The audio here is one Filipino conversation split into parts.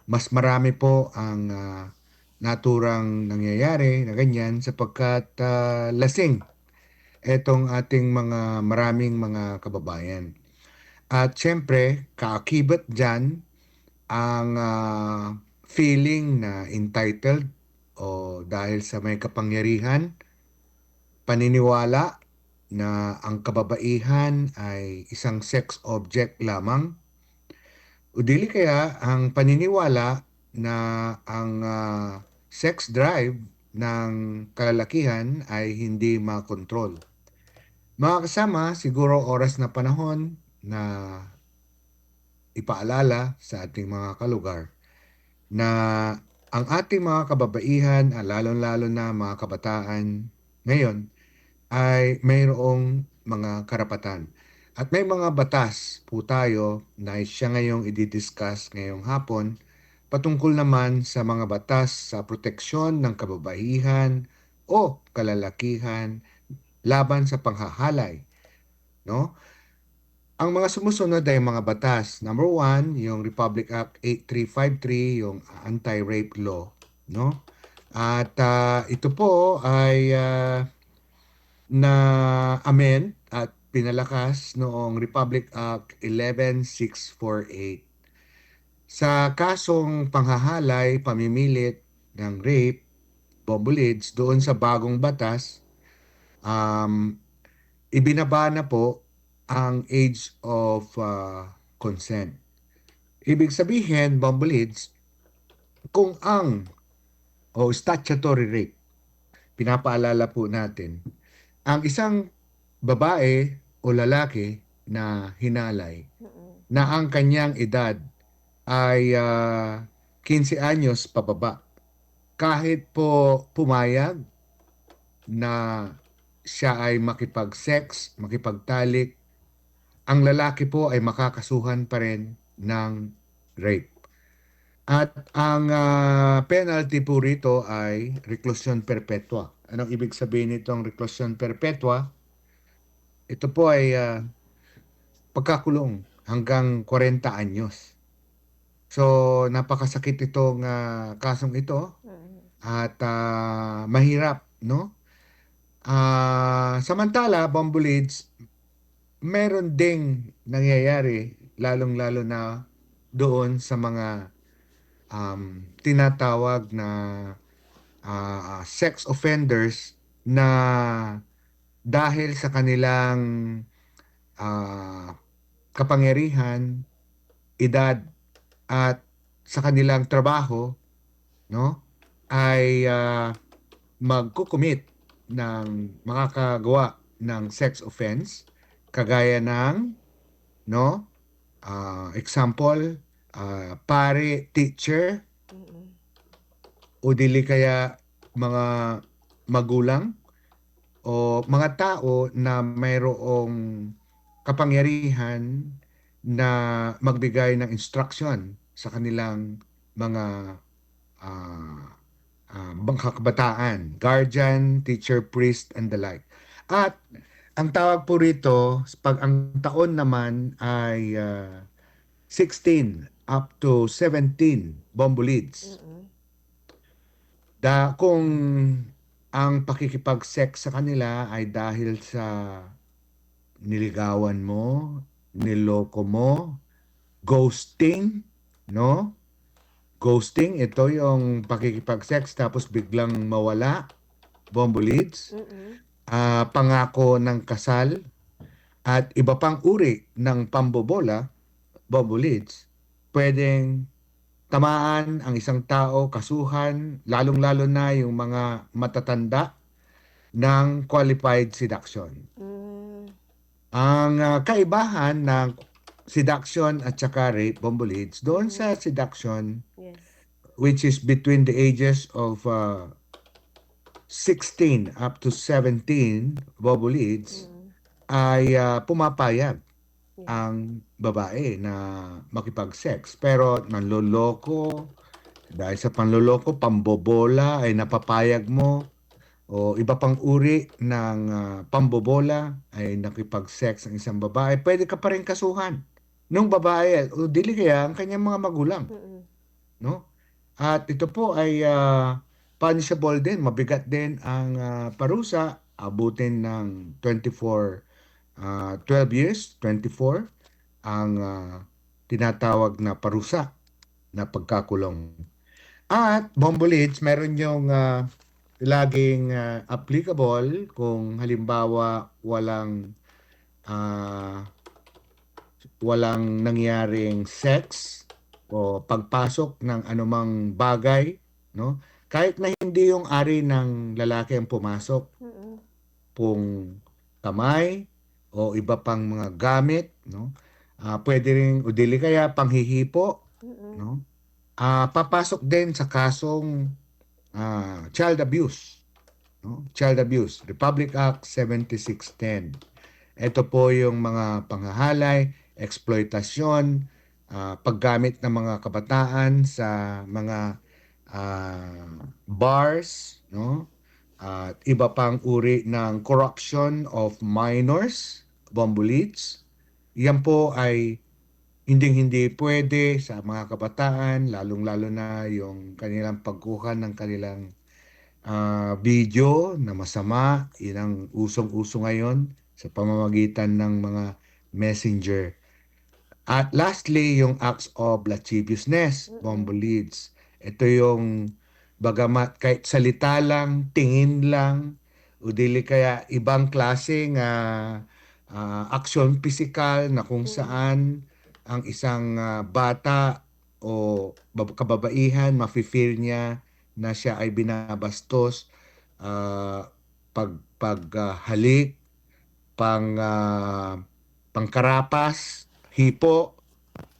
mas marami po ang naturang nangyayari na ganyan sapagkat lasing etong ating maraming mga kababayan. At siyempre, kaakibat dyan ang feeling na entitled o dahil sa may kapangyarihan, paniniwala na ang kababaihan ay isang sex object lamang, o dili kaya ang paniniwala na ang sex drive ng kalalakihan ay hindi makontrol. Mga kasama, siguro oras na panahon na ipaalala sa ating mga kalugar na ang ating mga kababaihan, lalong-lalo na mga kabataan ngayon, ay mayroong mga karapatan. At may mga batas po tayo na siya ngayong i-discuss ngayong hapon patungkol naman sa mga batas sa proteksyon ng kababaihan o kalalakihan laban sa panghahalay, no? Ang mga sumusunod ay mga batas. Number one, yung Republic Act 8353, yung anti-rape law, no? At ito po ay na-amend at pinalakas noong Republic Act 11648. Sa kasong panghahalay, pamimilit ng rape, bombolids, doon sa bagong batas, um, ibinaba na po ang age of consent. Ibig sabihin, bombolids, kung ang o statutory rape, pinapaalala po natin, ang isang babae o lalaki na hinalay Mm. na ang kanyang edad ay 15 anyos pababa. Kahit po pumayag na siya ay makipag-sex, makipagtalik, ang lalaki po ay makakasuhan pa rin ng rape. At ang penalty po rito ay reclusion perpetua. Anong ibig sabihin nitong reclusion perpetua? Ito po ay pagkakulong hanggang 40 anyos. So, napakasakit itong kasong ito Mm. at mahirap, no? Samantala, Bombulids, meron ding nangyayari, lalong-lalo na doon sa mga tinatawag na sex offenders na dahil sa kanilang ah, kapangyarihan, edad at sa kanilang trabaho, no, ay magkukumit ng makakagawa ng sex offense kagaya ng, no, example, pare, teacher, Mm. o dili kaya mga magulang o mga tao na mayroong kapangyarihan na magbigay ng instruction sa kanilang mga ah, bangka kabataan, guardian, teacher, priest, and the like. At ang tawag po rito, pag ang taon naman ay 16 up to 17 bombulids. Mm. Kung ang pakikipag-sex sa kanila ay dahil sa niligawan mo, niloko mo, ghosting, no? Ghosting, ito yung pakikipag-sex tapos biglang mawala, bombulids, Mm. pangako ng kasal, at iba pang uri ng pambobola, bombulids, pwedeng tamaan ang isang tao, kasuhan, lalong-lalo na yung mga matatanda ng qualified seduction. Mm. Ang kaibahan ng seduction at saka rape, bombulids, doon sa Mm. seduction, Yes. which is between the ages of 16 up to 17, bombulids, Mm. ay pumapayag Yes. ang babae na makipag-sex. Pero nanloloko, dahil sa panloloko, pambobola ay napapayag mo o iba pang uri ng pambobola ay nakipag-sex ang isang babae, pwede ka pa rin kasuhan nung babae o dili kaya ang kanyang mga magulang. Mm. no? At ito po ay punishable din, mabigat din ang parusa, abutin ng 12 years, 24 ang tinatawag na parusa na pagkakulong. At Bombolits, meron yung laging applicable kung halimbawa walang nangyaring sex o pagpasok ng anumang bagay, no? Kahit na hindi yung ari ng lalaki ang pumasok, Mm. pong kamay o iba pang mga gamit, no? Pwede rin o dili kaya panghihipo, Mm. no? Papasok din sa kasong child abuse, no? Child Abuse, Republic Act 7610. Ito po yung mga panghahalay, eksploitasyon, paggamit ng mga kabataan sa mga bars, no? At iba pang uri ng corruption of minors, Bombolits. Yan po ay hinding-hindi pwede sa mga kabataan, lalong-lalo na yung kanilang pagkuha ng kanilang video na masama. Yun ang usong-uso ngayon sa pamamagitan ng mga messenger. At lastly, yung acts of lasciviousness, Mm. Bombolits. Ito yung bagamat kahit salita lang, tingin lang, o dili kaya ibang klaseng aksyon pisikal na kung Mm. saan ang isang bata o kababaihan, mafe-feel niya na siya ay binabastos, ah, halik, pangkarapas, hipo,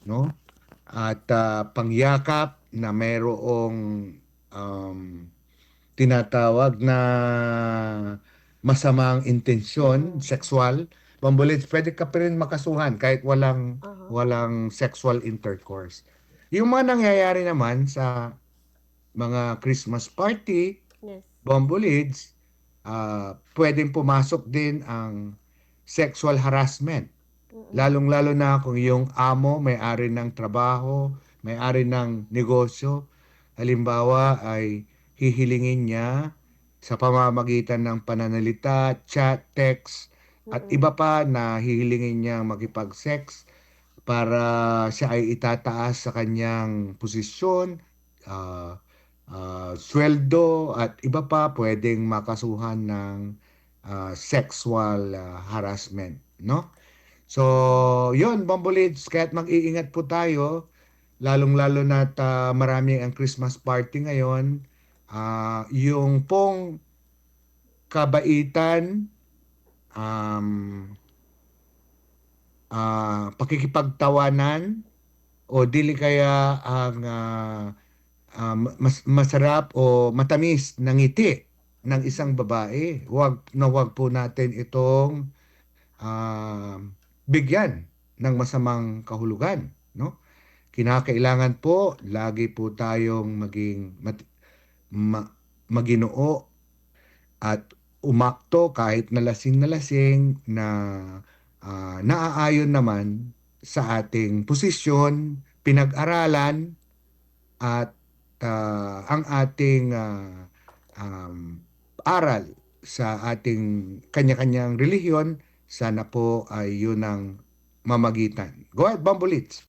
no? At pangyakap na mayroong um, tinatawag na masamang intensyon, Mm. sexual. Pambulit, pwede ka pa rin makasuhan kahit walang Aha. walang sexual intercourse. Yung mga nangyayari naman sa mga Christmas party, Yes. Bombolits, pwedeng pumasok din ang sexual harassment. Mm. Lalong-lalo na kung yung amo may-ari ng trabaho, may-ari ng negosyo, halimbawa ay hihilingin niya sa pamamagitan ng pananalita, chat, text, at Mm. iba pa na hihilingin niya makipag-sex para siya ay itataas sa kanyang posisyon, ah, sweldo at iba pa pwedeng makasuhan ng sexual harassment, no? So, Mm. yun, Bombolits, kaya't mag-iingat po tayo, lalong-lalo na marami ang Christmas party ngayon. Yung pong kabaitan, um, pakikipagtawanan, o dili kaya ang masarap o matamis na ngiti ng isang Mm. babae. Huwag po natin itong ah, bigyan ng masamang kahulugan, no? Kinakailangan po lagi po tayong maging maginoo at umakto kahit na lasing na naaayon naman sa ating posisyon, pinag-aralan at ang ating aral sa ating kanya-kanyang relihiyon, sana po ay yun ang mamagitan. Go ahead, Bambolits.